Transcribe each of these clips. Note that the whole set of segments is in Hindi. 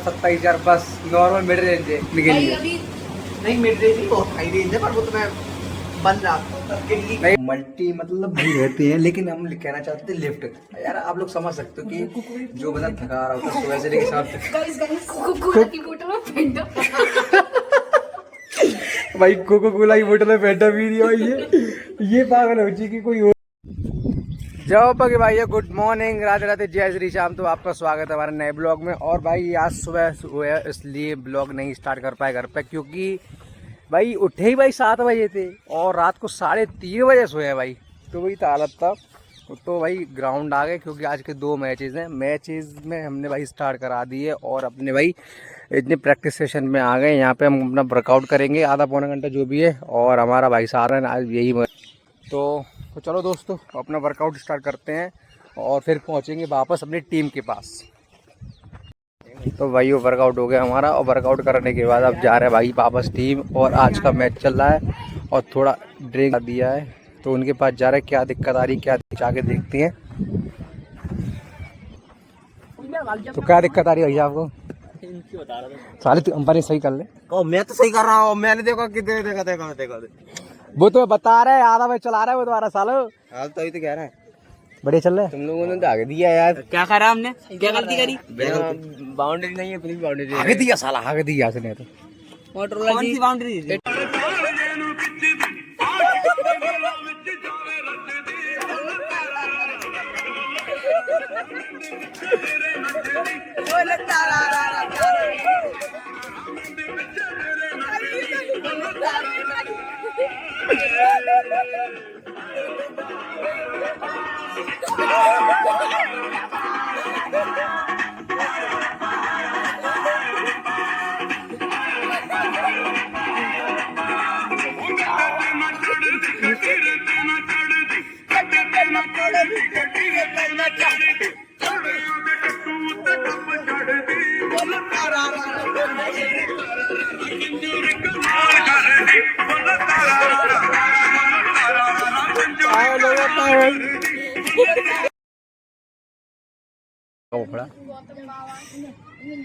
27,000 बस नॉर्मल मिड रेंज है के लिए। नहीं मिड रेंज नहीं, बहुत हाई रेंज है, पर वो तो मैं बन रहा नहीं मल्टी मतलब भी रहते हैं, लेकिन हम कहना चाहते हैं लिफ्ट। यार आप लोग समझ सकते हो कि जो बंदा थका रहा होता है सुबह से लेके शाम तक भाई कोको कोला की बोतल में फैंटा पी रही है भाई, ये पागल हो जी की कोई और। जाओ पगे भाई, गुड मॉर्निंग, राधे राधे, जय श्री श्याम। तो आपका स्वागत है हमारे नए ब्लॉग में। और भाई आज सुबह हुआ है इसलिए ब्लॉग नहीं स्टार्ट कर पाए घर पे, क्योंकि भाई उठे ही भाई 7 बजे थे और रात को 3:30 बजे सोए भाई। तो वही था हालत था। तो भाई ग्राउंड आ गए क्योंकि आज के 2 मैचेज़ हैं। मैचेज़ में हमने भाई स्टार्ट करा दिए और अपने भाई इतने प्रैक्टिस सेशन में आ गए। यहाँ पे हम अपना वर्कआउट करेंगे आधा पौना घंटा जो भी है, और हमारा भाई सारा है आज यही तो चलो दोस्तों अपना वर्कआउट स्टार्ट करते हैं और फिर पहुँचेंगे वापस अपनी टीम के पास। तो भाई वो वर्कआउट हो गया हमारा, और वर्कआउट करने के बाद अब जा रहे हैं भाई वापस टीम। और आज का मैच चल रहा है और थोड़ा ड्रिंक दिया है तो उनके पास जा रहे हैं। क्या दिक्कत आ रही क्या जाके देखते हैं। तो क्या दिक्कत आ रही है भैया आपको? साले तू अंपानी सही कर ले। मैं तो सही कर रहा हूँ, मैंने देखा कितने देखा वो तो बता रहा है आधा मैच चला रहा है वो तुम्हारा सालो। हाल तो अभी तो कह रहा है बढ़िया चल रहा है। तुम लोगों ने तो आगे दिया यार। क्या करा हमने, क्या गलती करी? बाउंड्री नहीं है, अपनी बाउंड्री आगे दिया साला, आगे दिया उसने तो। कौन सी बाउंड्री?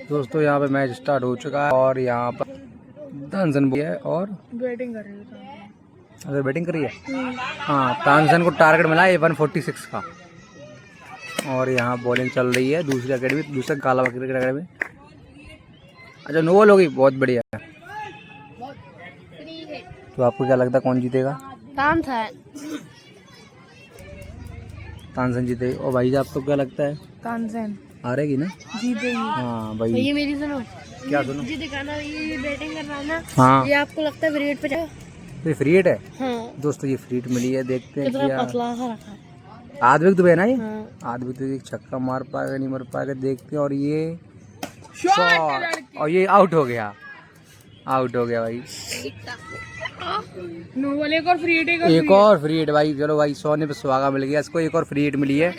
दोस्तों यहाँ पे मैच स्टार्ट हो चुका है और यहाँ पर तानसेन भी है और बैटिंग कर रही है। अगर बैटिंग कर रही है हाँ, तानसेन को टारगेट मिला है 146 का। और यहाँ बॉलिंग चल रही है दूसरी अकेडमी, दूसरा काला क्रिकेट अकेडमी। अच्छा नो बॉल होगी, बहुत बढ़िया है। तो आपको क्या लगता है कौन जीतेगा? तानसेन जीतेगी। और भाई आपको क्या लगता है? तानसेन हारेगी ना? जीतेगी। हाँ भाई ये मेरी सुनो, क्या सुनो? मुझे दिखाना, ये बैटिंग कर रहा है ना। हाँ ये आपको लगता है फ्री हिट पे जाएगा? ये फ्री हिट है। हाँ। दोस्तों ये फ्री हिट मिली है, देखते हैं कितना क्या पतला सा रखा है। आदविक दुबे ना ये। हाँ। आदविक तो एक छक्का मार पाएगा नहीं मार पाएगा, देखते हैं। और ये शॉट, और ये आउट हो गया, आउट हो गया भाई। नो बॉल, एक और फ्री हिट, एक और फ्री हिट भाई। चलो भाई सोने पे सुहागा मिल गया इसको, एक और फ्री हिट मिली है।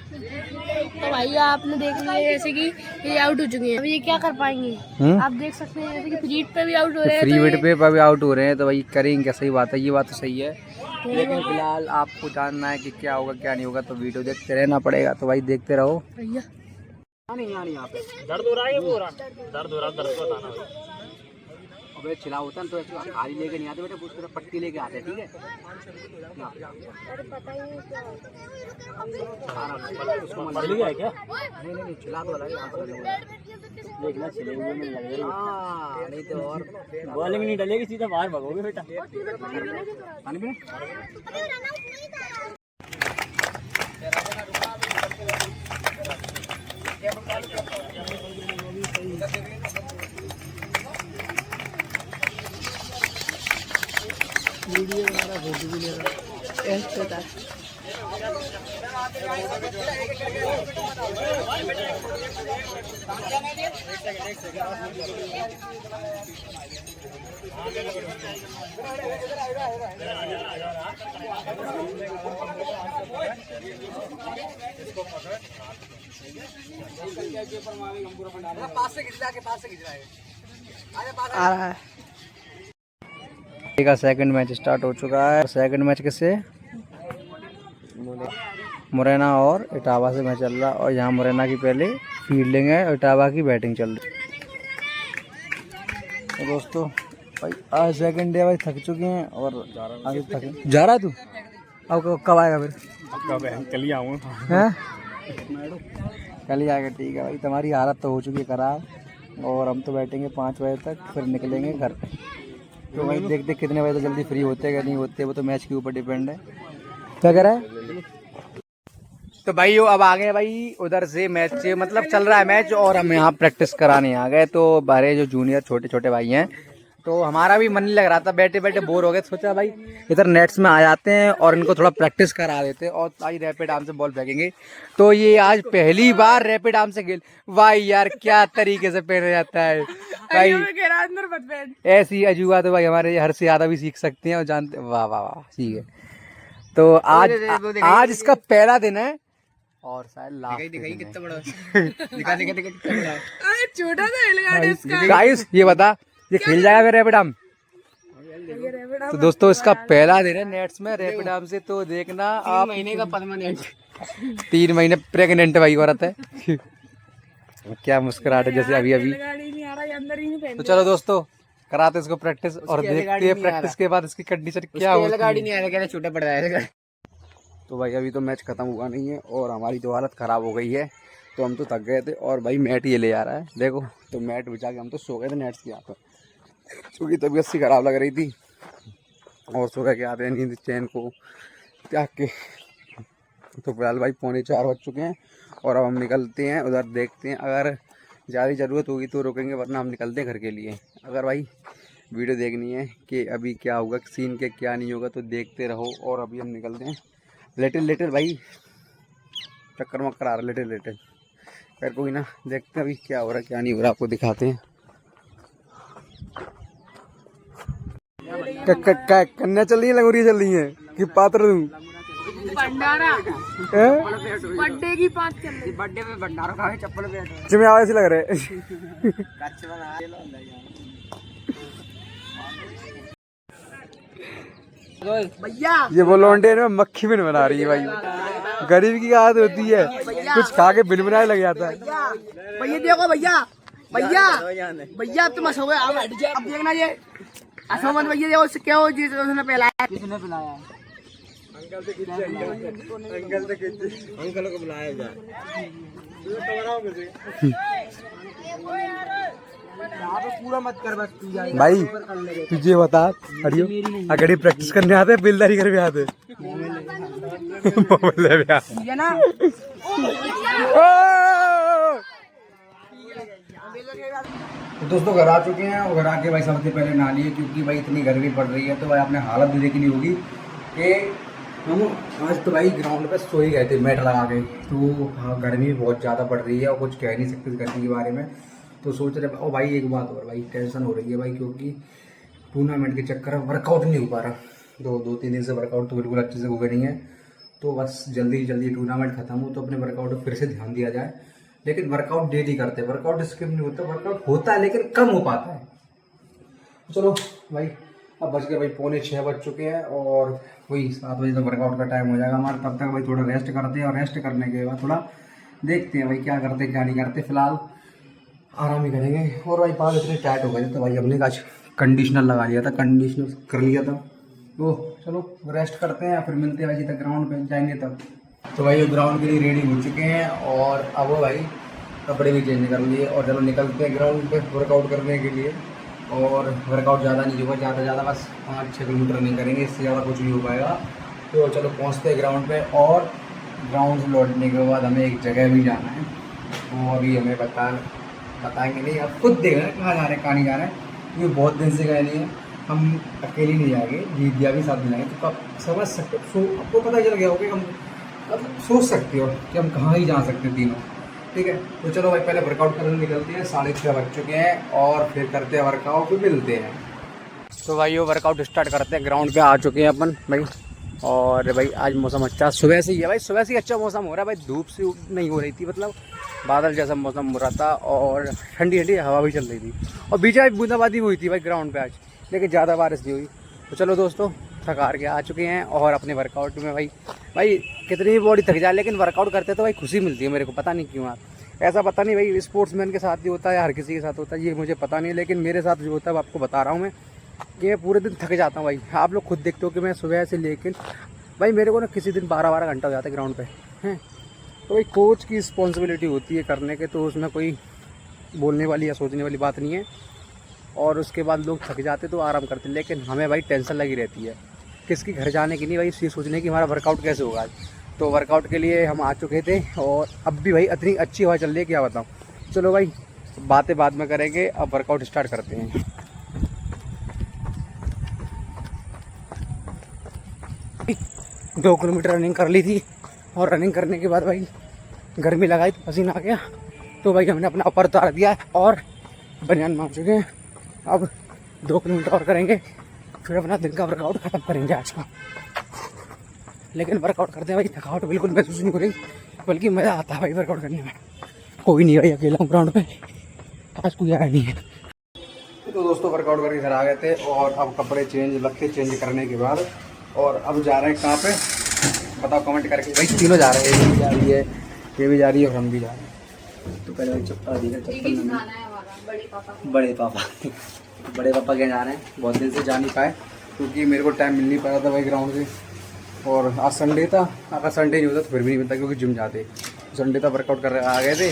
तो भाई आपने देख लिया जैसे कि ये आउट हो चुके हैं, अब ये क्या कर पाएंगे? आप देख सकते हैं जैसे कि फ्री हिट पे भी आउट हो रहे हैं, फ्री हिट पे भी आउट हो रहे हैं। तो भाई करेंगे क्या? सही बात है, ये बात तो सही है। लेकिन फिलहाल आपको जानना है कि क्या होगा क्या नहीं होगा, तो वीडियो देखते रहना पड़ेगा। तो भाई देखते रहो। भैया यहाँ पे दर्द हो रहा है, पूरा दर्द हो रहा है, दर्द को बताना। अबे चिल्ला होता है तो खाली लेके नहीं आते बेटा, पूछ पट्टी लेके आते हैं, ठीक है? क्या नहीं चिल्ला तो अलग देखना चले हुए में लग रही है। नहीं तो और बॉलिंग नहीं डलेगी, सीधा बाहर भगोगे बेटा। पानी पीना? वीडियो बना रहा, फोटो भी ले रहा है। पास से खिंच रहा है। आ रहा है। का सेकंड मैच स्टार्ट हो चुका है। सेकंड मैच किससे? मुरैना और इटावा से मैच चल रहा, और यहाँ मुरैना की पहले फील्डिंग है और इटावा की बैटिंग चल रही। तो दोस्तों भाई आज सेकंड डे भाई थक चुके हैं और आगे थके। जा रहा है तू? अब कब आएगा फिर? कल ही आऊँगा। हैं? कल ही आएगा, ठीक है भाई। तुम्हारी हालत तो हो चुकी है खराब, और हम तो बैठेंगे 5 बजे तक, फिर निकलेंगे घर पे। तो भाई देखते कितने बजे तक जल्दी फ्री होते हैं कि नहीं होते, वो तो मैच के ऊपर डिपेंड है। क्या कह रहा है? तो भाई अब आ गए भाई उधर से, मैच मतलब चल रहा है मैच, और हम यहाँ प्रैक्टिस कराने आ गए। तो हमारे जो जूनियर छोटे छोटे भाई हैं, तो हमारा भी मन नहीं लग रहा था, बैठे बैठे बोर हो गए। सोचा भाई इधर नेट्स में आ जाते हैं और इनको थोड़ा प्रैक्टिस करा देते हैं, और आज रैपिड आर्म से बॉल फेंकेंगे। तो ये आज पहली बार रैपिड आर्म से खेल, भाई यार क्या तरीके से पहना जाता है भाई, ऐसी अजूबा तो भाई हमारे हर से ज्यादा भी सीख सकते हैं और जानते। वाह वाह वाह, ठीक है। तो आज इसका पहला दिन है और शायद लास्ट कितना बड़ा दिखा कितना बड़ा छोटा सा गाइस। ये बता, ये खेल जाएगा फिर रैपिड आर्म? तो दोस्तों इसका पहला दिन है नेट्स में रैपिड आर्म से, तो देखना आप। महीने का परमानेंट 3 महीने प्रेग्नेंट भाई औरत है। क्या मुस्कुराहट है जैसे अभी अभी। तो चलो दोस्तों कराते इसको प्रैक्टिस, और देखते हैं प्रैक्टिस के बाद इसकी कंडीशन क्या होती है। गाड़ी नहीं आ रहा, छोटा पड़ रहा है। तो भाई अभी तो मैच खत्म हुआ नहीं है और हमारी तो हालत ख़राब हो गई है, तो हम तो थक गए थे। और भाई मैट ये ले आ रहा है, देखो। तो मैट बिछा के हम तो सो गए थे नेट्स के यहाँ पर, क्योंकि तबीयत सी ख़राब लग रही थी, और सो के आते हैं नींद चैन को त्याग के। तो फिलहाल भाई 3:45 बज चुके हैं, और अब हम निकलते हैं उधर, देखते हैं अगर ज़्यादा ज़रूरत होगी तो रुकेंगे, वरना हम निकलते हैं घर के लिए। अगर भाई वीडियो देखनी है कि अभी क्या होगा सीन के क्या नहीं होगा, तो देखते रहो। और अभी हम निकलते हैं लेटर भाई, चक्कर मक्कर आ रहा लेटर। फिर कोई ना, देखते हैं अभी क्या हो रहा है क्या नहीं हो रहा, आपको दिखाते हैं। कन्या चल रही है, लंगोरिया चल रही है कि पात्र दूं? भंडारा बर्थडे की बात चल रही, बर्थडे पे भंडारा खा के चप्पल पे जिसमें आवाज ऐसे लग रहे हैं। भैया ये वो लौंडे में मक्खी बिन बना रही है भाई, गरीब की आदत होती है, कुछ खा के बिन बनाने लग जाता है। भैया देखो भैया भैया अब तो मस हो गए। अब देखना ये असमन भैया देखो क्या हो जिसने पिलाया, किसने पिलाया? अंकल को बुलाया जा। पूरा मत कर बस तू जाए भाई। तुझे बता हरियो, अगर प्रैक्टिस करने आते हैं बिलदारी कर भी आते ना। दोस्तों घर आ चुके हैं, और घर आके भाई सबसे पहले नहा लिए, क्योंकि भाई इतनी गर्मी पड़ रही है। तो भाई आपने हालत भी देखनी होगी कि हम आज तो भाई ग्राउंड पे सो ही गए थे मैट लगा के। तो हाँ गर्मी भी बहुत ज़्यादा पड़ रही है, और कुछ कह नहीं सकते गर्मी के बारे में। तो सोच रहे ओ भाई एक बात और भाई टेंशन हो रही है भाई, क्योंकि टूर्नामेंट के चक्कर में वर्कआउट नहीं हो पा रहा। 2-3 दिन से वर्कआउट तो बिल्कुल अच्छे से हुआ नहीं है। तो बस जल्दी जल्दी टूर्नामेंट खत्म हो तो अपने वर्कआउट पर फिर से ध्यान दिया जाए। लेकिन वर्कआउट डेली करते हैं, वर्कआउट स्किप नहीं होता, वर्कआउट होता है लेकिन कम हो पाता है। चलो भाई अब बज गए भाई 5:45 बज चुके हैं, और वही 7 बजे तक वर्कआउट का टाइम हो जाएगा हमारा। तब तक भाई थोड़ा रेस्ट करते हैं, और रेस्ट करने के बाद थोड़ा देखते हैं भाई क्या करते क्या नहीं करते। फिलहाल आराम ही करेंगे। और भाई बाल इतने टाइट हो गए थे, तो भाई हमने आज कंडीशनर लगा लिया था, कंडीशनर कर लिया था। तो चलो रेस्ट करते हैं, फिर मिलते हैं भाई तक ग्राउंड पे जाएंगे तब। तो भाई ग्राउंड के लिए रेडी हो चुके हैं, और अब भाई कपड़े भी चेंज कर लिए, और चलो निकलते हैं ग्राउंड पे वर्कआउट करने के लिए। और वर्कआउट ज़्यादा नहीं होगा, ज़्यादा बस 5-6 किलोमीटर रनिंग करेंगे, इससे ज़्यादा कुछ नहीं हो पाएगा। तो चलो पहुँचते हैं ग्राउंड पे, और ग्राउंड से लौटने के बाद हमें एक जगह भी जाना है। तो अभी हमें बताएंगे नहीं, आप खुद देख रहे हैं कहाँ जा रहे हैं कहाँ नहीं जा रहे हैं, क्योंकि बहुत दिन से गए नहीं हैं। हम अकेले नहीं जाएंगे, दीदिया भी साथ मिलाएंगे, तो आप समझ सकते हो, आपको पता चल गया होगा, हम अब सोच सकते हो कि हम कहाँ ही जा सकते हैं तीनों। ठीक है, तो चलो भाई पहले वर्कआउट करने निकलते हैं। 6:30 बज चुके हैं, और फिर करते हैं वर्कआउट, फिर मिलते हैं। तो भाई वो वर्कआउट स्टार्ट करते हैं। ग्राउंड पे आ चुके हैं अपन भाई, और भाई आज मौसम अच्छा सुबह से ही है भाई, सुबह से ही अच्छा मौसम हो रहा है भाई। धूप से नहीं हो रही थी, मतलब बादल जैसा मौसम हो रहा था, और ठंडी ठंडी हवा भी चल रही थी, और बीच में बूंदाबांदी हुई थी भाई ग्राउंड पे आज, लेकिन ज़्यादा बारिश नहीं हुई। तो चलो दोस्तों थक हार के आ चुके हैं और अपने वर्कआउट में भाई कितनी भी बॉडी थक जाए लेकिन वर्कआउट करते तो भाई खुशी मिलती है मेरे को। पता नहीं क्यों यार, ऐसा पता नहीं भाई स्पोर्ट्समैन के साथ ही होता है या हर किसी के साथ होता है ये मुझे पता नहीं, लेकिन मेरे साथ जो होता है आपको बता रहा हूँ मैं कि मैं पूरे दिन थक जाता हूँ भाई। आप लोग खुद देखते हो कि मैं सुबह से लेकर भाई मेरे को ना किसी दिन 12-12 घंटा हो जाता है ग्राउंड पे हैं। तो भाई कोच की रिस्पॉन्सिबिलिटी होती है करने के, तो उसमें कोई बोलने वाली या सोचने वाली बात नहीं है। और उसके बाद लोग थक जाते तो आराम करते, लेकिन हमें भाई टेंशन लगी रहती है किसकी घर जाने की नहीं भाई, ये सोचने की हमारा वर्कआउट कैसे होगा आज। तो वर्कआउट के लिए हम आ चुके थे और अब भी भाई इतनी अच्छी हवा चल रही है क्या बताऊँ। चलो भाई बातें बाद में करेंगे, अब वर्कआउट स्टार्ट करते हैं। 2 किलोमीटर रनिंग कर ली थी और रनिंग करने के बाद भाई गर्मी लगाई तो पसीना आ गया, तो भाई हमने अपना ऊपर उतार दिया है और बनियान मार चुके हैं। अब 2 किलोमीटर और करेंगे फिर अपना दिन का वर्कआउट ख़त्म करेंगे आज का। लेकिन वर्कआउट करते हैं भाई थकावट बिल्कुल महसूस नहीं हो रही, बल्कि मज़ा आता है भाई वर्कआउट करने में। कोई नहीं भाई अकेला हूँ ग्राउंड पे, आज कोई आया नहीं है। तो दोस्तों वर्कआउट करके घर आ गए थे और अब कपड़े चेंज करने के बाद और अब जा रहे हैं कहाँ पे बताओ कमेंट करके भाई। तीनों जा रहे हैं, ये भी जा रही है, ये भी जा रही है और हम भी जा रहे हैं। तो पहले भाई चप्पल दी है, बड़े पापा क्या जा रहे हैं, बहुत दिन से जा नहीं पाए क्योंकि मेरे को टाइम मिल नहीं पा रहा था भाई ग्राउंड से। और आज संडे था, अगर संडे नहीं होता तो फिर भी नहीं मिलता क्योंकि जिम जाते। संडे था वर्कआउट कर आ गए थे,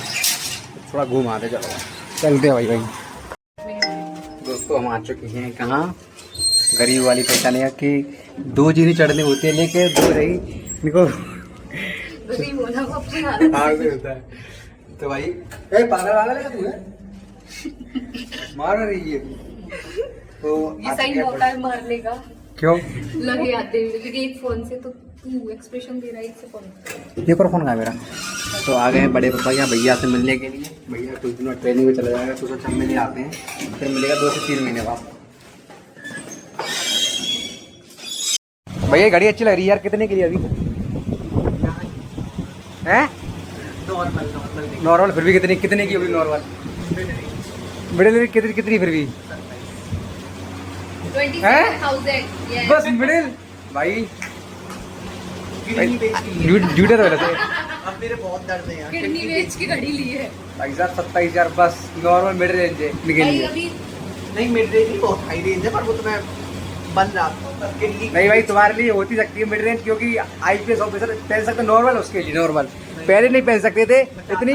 थोड़ा घूम आते। चलो चलते हैं भाई। दोस्तों हम आ चुके हैं कहाँ, गरीब वाली पहचाने कि 2 जीनी चढ़ने होते हैं लेके 2 रही इनको होता है। तो भाई पागल वागल है तू है मार रही है तो ये सही मौका है मारने का। क्यों लगे आते हैं एक फोन से, तो तू एक्सप्रेशन दे रहा है इससे फोन। ये पर फोन का मेरा। तो आ गए बड़े पापा यहाँ भैया से मिलने के लिए। भैया कुछ दिनों ट्रेनिंग में चला जाएगा तो सोचा मिलने आते हैं, फिर मिलेगा 2 से 3 महीने बाद। भैया गाड़ी अच्छी लग रही है यार, कितने के लिए अभी हैं? नॉर्मल फिर भी कितने की अभी नॉर्मल मिडिल कितनी फिर भी 27,000 बस मिडिल भाई जूटर वाले थे। अब मेरे बहुत दर्द है यार, किडनी बेच की घड़ी ली है भाई साहब 27,000 बस नॉर्मल मिड रेंज है निकल भाई। लिए। अभी नहीं मिड रेंज नहीं, बहुत हाई रेंज है, पर वो तो मैं बन रहा नहीं भाई तुम्हारे लिए होती सकती है मिड रेंज, क्योंकि आईपीएस ऑफिसर पहन सकते नॉर्मल, उसके लिए नॉर्मल पहले नहीं पहन सकते थे इतनी।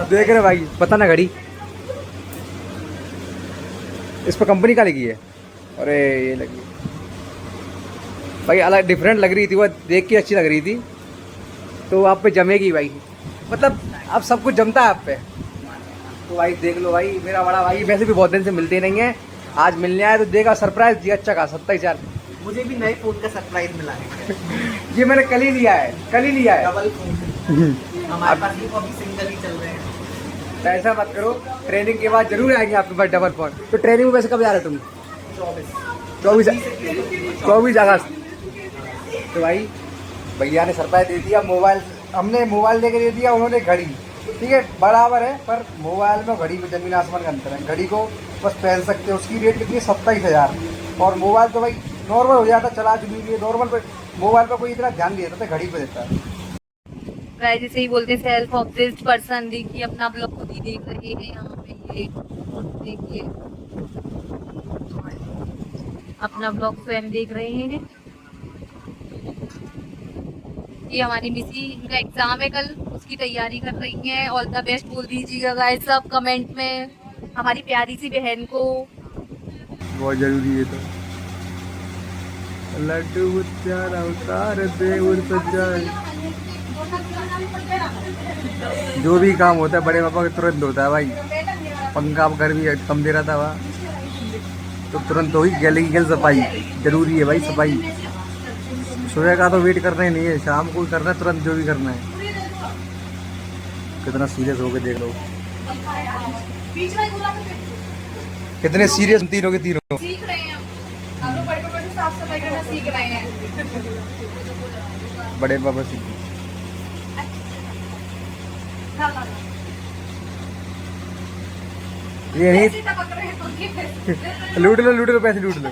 देख रहे भाई पता ना घड़ी इस पर कंपनी का लगी है, अरे ये लगी भाई अलग डिफरेंट लग रही थी, वो देख के अच्छी लग रही थी। तो आप पे जमेगी भाई, मतलब अब सब कुछ जमता है आप पे। तो भाई देख लो भाई मेरा बड़ा भाई, वैसे भी बहुत दिन से मिलते नहीं है, आज मिलने आया तो देगा सरप्राइज दिया अच्छा का 27,000। मुझे भी नए फोन का सरप्राइज मिला है ये मैंने कल ही लिया है डबल फोन। हमारे पास भी अभी सिंगल ही चल रहे हैं। तो ऐसा मत करो, ट्रेनिंग के बाद जरूर आएंगे आपके पास डबल फोन। तो ट्रेनिंग में वैसे कब जा रहे हो तुम? 24 अगस्त। तो भाई भैया ने सरप्राइज दे दिया, मोबाइल हमने मोबाइल दे के दे दिया, उन्होंने घड़ी। ठीक है बराबर है, पर मोबाइल में घड़ी में जमीन आसमान का अंतर है। घड़ी को बस पहन सकते हो, उसकी रेट कितनी है 27,000। और मोबाइल तो भाई नॉर्मल हो जाता, चला चुकी है नॉर्मल पे। मोबाइल पर कोई इतना ध्यान नहीं देता था, घड़ी पे देता है। जैसे ही बोलते सेल्फ ऑब्सेस्ड पर्सन, देखिए अपना ब्लॉग खुद ही देख रहे हैं यहाँ पे, ये देखिए अपना ब्लॉग स्वयं देख रहे हैं। ये हमारी मिसी, इनका एग्जाम है कल, उसकी तैयारी कर रही हैं। ऑल द बेस्ट बोल दीजिएगा गाइस सब कमेंट में हमारी प्यारी सी बहन को, बहुत जरूरी है। तो लड्डू प्यारा उतार दे उड़ सजाए, जो भी काम होता है बड़े पापा के तुरंत होता है भाई। पंखा अब घर भी कम दे रहा था वहाँ, तो तुरंत हो ही गली की सफाई जरूरी है भाई। सफाई सुबह का तो वेट करना ही नहीं है, शाम को करना है तुरंत जो भी करना है। कितना सीरियस हो के देख लो, कितने सीरियस तीनों के तीनों सीख रहे हैं हम लोग, बड़े साफ सफाई करना सीख रहे हैं। बड़े पापा से ये नहीं लूट लो पैसे लूट लो।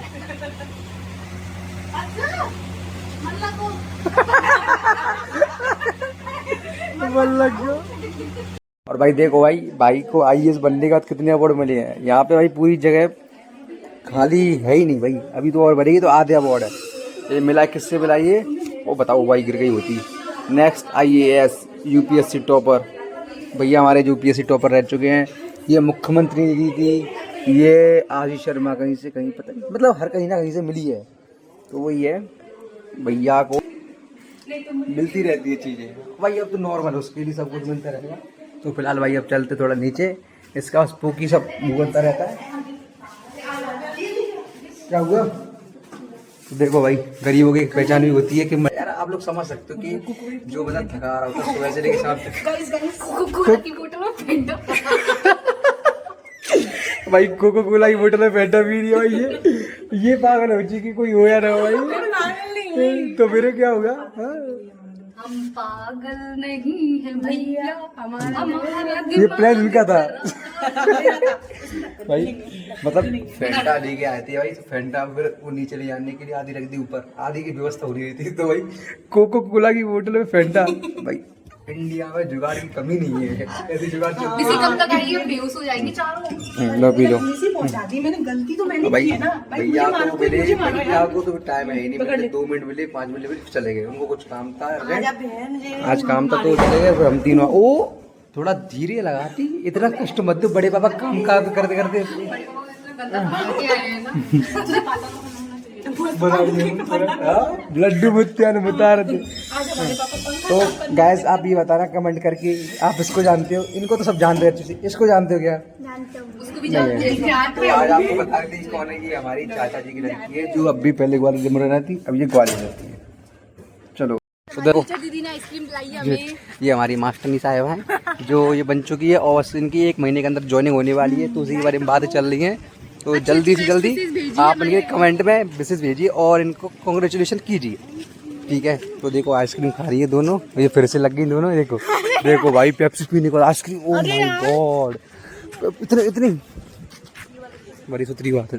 और भाई देखो भाई को IAS बनने के बाद कितने अवार्ड मिले हैं यहाँ पे भाई। पूरी जगह खाली है ही नहीं भाई, अभी तो और बढ़ेगी तो आधे अवार्ड है। ये मिला किससे मिला ये वो बताओ भाई, गिर गई होती। नेक्स्ट IAS UPSC टॉपर भैया हमारे जो UPSC टॉपर रह चुके हैं। ये मुख्यमंत्री जी की, ये आशीष शर्मा कहीं से कहीं पता नहीं, मतलब हर कहीं ना कहीं से मिली है। तो वही है भैया को मिलती रहती है चीज़ें भाई। अब तो नॉर्मल उसके लिए सब कुछ मिलता रहेगा। तो फिलहाल भाई अब चलते थोड़ा नीचे, इसका स्पूकी सब बोलता रहता है। क्या हुआ? तो देखो भाई गरीबों की पहचान भी होती है कि यार आप लोग समझ सकते हो कि जो बंदा थका रहा होता है सुबह से लेके शाम तक भाई कोको कोला की बोतल में फैंटा पी रही है भाई। ये पागल हो जी कि कोई हो या ना हो भाई। तो फिर क्या होगा? हम पागल नहीं है भैया, हमारा ये प्लान उनका था भाई। मतलब फेंटा लेके आए थे भाई, फेंटा फिर वो नीचे ले जाने के लिए आधी रख दी, ऊपर आधी की व्यवस्था हो रही थी। तो भाई कोको कोला की बोतल में फेंटा भाई। इंडिया में जुगाड़ की कमी नहीं है, ऐसी जुगाड़ चलती इसी कब तक आएगी, बेहोश हो जाएंगे चारों। लो पी लो पहुंचा दी मैंने, गलती तो मैंने भाई। की है ना भैया को मिले, भैया को तो टाइम है ही नहीं, मिले 2 मिनट मिले 5 मिनट मिले चले गए। उनको कुछ काम था आज काम था तो चले गए। फिर हम तीनों ओ थोड़ा धीरे लगाती, इतना कष्ट मत दो बड़े पापा, काम काज करते करते लड्डू मुत्यान बता रहे थे। तो गैस आप ये बताना कमेंट करके, आप इसको जानते हो? इनको तो सब जानते हैं अच्छे से, इसको जानते हो क्या? उसको भी जानते हैं। तो आज आपको बता रही थी कौन है कि हमारी चाचा जी की लड़की है, जो अब भी पहले ग्वालियर में रहती थी, अब ये ग्वालियर रहती है। चलो तो देखो दीदी ने आइसक्रीम लाई हमें। ये हमारी मास्टरनी साहब हैं जो ये बन चुकी है और इनकी 1 महीने के अंदर ज्वाइनिंग होने वाली है। तो उसी के बारे में बातें चल रही हैं। तो जल्दी से जल्दी आप इनके कमेंट में मैसेज भेजिए और इनको कांग्रेचुलेशन कीजिए, ठीक है? तो देखो आइसक्रीम खा रही है दोनों, ये फिर से लग गई दोनों। देखो देखो भाई पेप्सी पीने को आइसक्रीम, ओ माय गॉड, इतनी इतनी बड़ी सुथरी बात है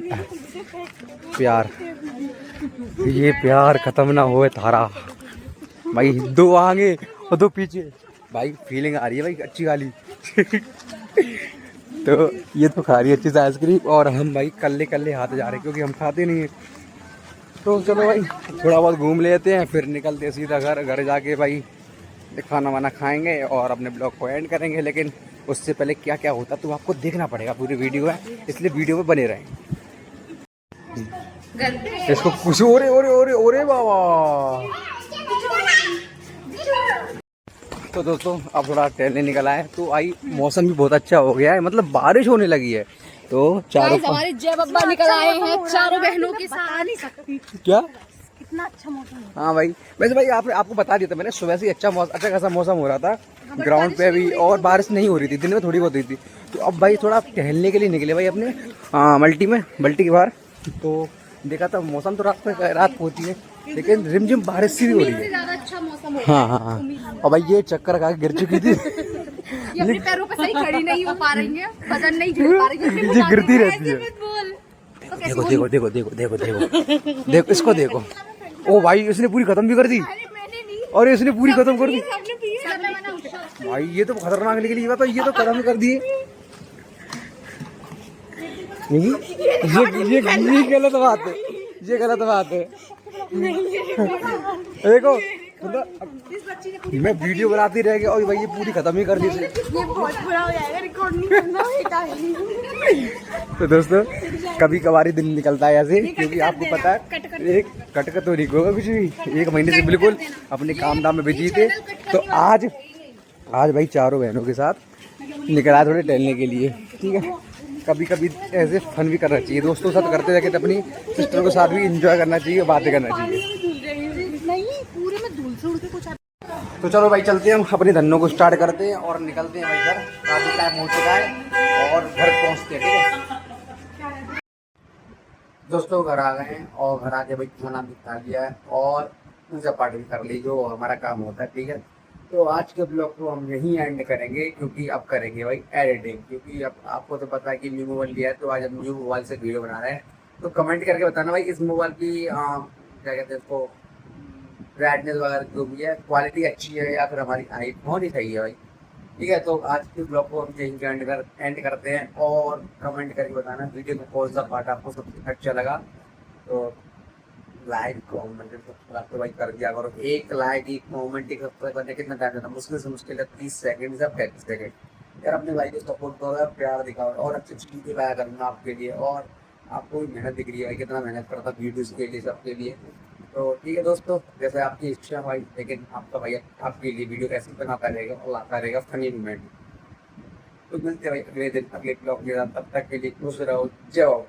प्यार। ये प्यार खत्म ना होए थारा भाई। 2 आगे और 2 पीछे भाई, फीलिंग आ रही है भाई अच्छी वाली। तो ये तो खा रही है अच्छी से आइसक्रीम और हम भाई कल्ले हाथ जा रहे हैं क्योंकि हम खाते नहीं है। तो चलो भाई थोड़ा बहुत घूम लेते हैं, फिर निकलते हैं सीधा घर जाके भाई खाना वाना खाएंगे और अपने ब्लॉग को एंड करेंगे। लेकिन उससे पहले क्या क्या होता तो आपको देखना पड़ेगा, पूरी वीडियो है इसलिए वीडियो में बने रहें। इसको कुछ ओरे ओरे ओरे ओरे बाबा। तो दोस्तों अब थोड़ा टहलने निकल आए तो आई मौसम भी बहुत अच्छा हो गया है, मतलब बारिश होने लगी है। तो चारों हमारे जय बब्बा निकल आए हैं चारों बहनों के साथ। क्या कितना अच्छा मौसम है। हाँ भाई, वैसे भाई आपको बता दिया था मैंने, सुबह से अच्छा खासा मौसम हो रहा था ग्राउंड पे भी, और बारिश नहीं हो रही थी, दिन में थोड़ी बहुत हुई थी। तो अब भाई थोड़ा टहलने के लिए निकले भाई अपने मल्टी के बाहर। तो देखा था मौसम तो रात को होती है लेकिन रिमझिम बारिश सी भी हो रही है। ज्यादा अच्छा मौसम हो हाँ। और भाई ये चक्कर खा के गिर चुकी थी। ये अपने पैरों पे सही खड़ी नहीं हो पा रही है, वजन नहीं झेल पा रही है, ये गिरती रहती है। देखो देखो देखो देखो देखो देखो देखो इसको देखो। ओ भाई इसने पूरी खत्म भी कर दी, और इसने पूरी खत्म कर दी भाई। ये तो खतरनाक निकली बात, ये तो खत्म कर दिए। ये गलत बात है, ये गलत बात है। देखो मैं वीडियो बनाती रह गया और भाई ये पूरी खत्म ही कर दी। ये बहुत बुरा हो जाएगा, रिकॉर्ड नहीं करना बेटा। तो दोस्तों कभी कभारी दिन निकलता है ऐसे, क्योंकि आपको पता है एक कट तो नहीं होगा कुछ भी। 1 महीने से बिल्कुल अपने काम धाम में बिजी थे। तो आज भाई चारों बहनों के साथ निकला थोड़े टहलने के लिए, ठीक है? कभी कभी ऐसे फन भी करना चाहिए, दोस्तों के साथ करते जाके अपनी सिस्टर के साथ भी एंजॉय करना चाहिए, बातें करना चाहिए। पूरे में धूल से उड़ के कुछ। तो चलो भाई चलते हैं, हम अपने धन्नों को स्टार्ट करते हैं और निकलते हैं भाई घर। काफी टाइम हो चुका है और घर पहुंचते हैं, ठीक है दोस्तों? घर आ गए हैं और घर आके भाई खाना भी खा लिया है और पूजा पाठ भी कर ली, जो हमारा काम होता है, ठीक है? तो आज के ब्लॉग को हम यहीं एंड करेंगे, क्योंकि अब करेंगे भाई एडिटिंग, क्योंकि अब आपको तो पता है कि न्यू मोबाइल लिया है। तो आज हम न्यू मोबाइल से वीडियो बना रहे हैं। तो कमेंट करके बताना भाई इस मोबाइल की क्या कहते हैं इसको, ब्राइटनेस वगैरह जो भी है, क्वालिटी अच्छी है या फिर हमारी आई बहुत ही सही है भाई। ठीक है, तो आज के ब्लॉग को हम यहीं पे एंड करते हैं, और कमेंट करके बताना वीडियो का कौन सा पार्ट आपको सबसे अच्छा लगा। तो लाइक कमेंट सब्सक्राइब तो भाई कर दिया करो। एक लाइक, एक कमेंट, एक सब्सक्राइब करने कितना टाइम लगता है? मुश्किल से मुश्किल 30 सेकंड या 35 सेकंड। यार अपने भाई को सपोर्ट करो, प्यार दिखाओ, और अच्छी अच्छी चीज़ें दिखाया करूँगा आपके लिए। और आपको मेहनत दिख रही है कितना मेहनत करता वीडियोज़ के लिए, सबके लिए। तो ठीक है दोस्तों, जैसे आपकी इच्छा भाई, लेकिन आपका भैया आपके लिए वीडियो कैसे बनाता रहेगा और लाता रहेगा फनी मोमेंट। तो मिलते हैं भाई अगले दिन अगले ब्लॉग के साथ, तब तक के लिए खुश रहो। जय हो।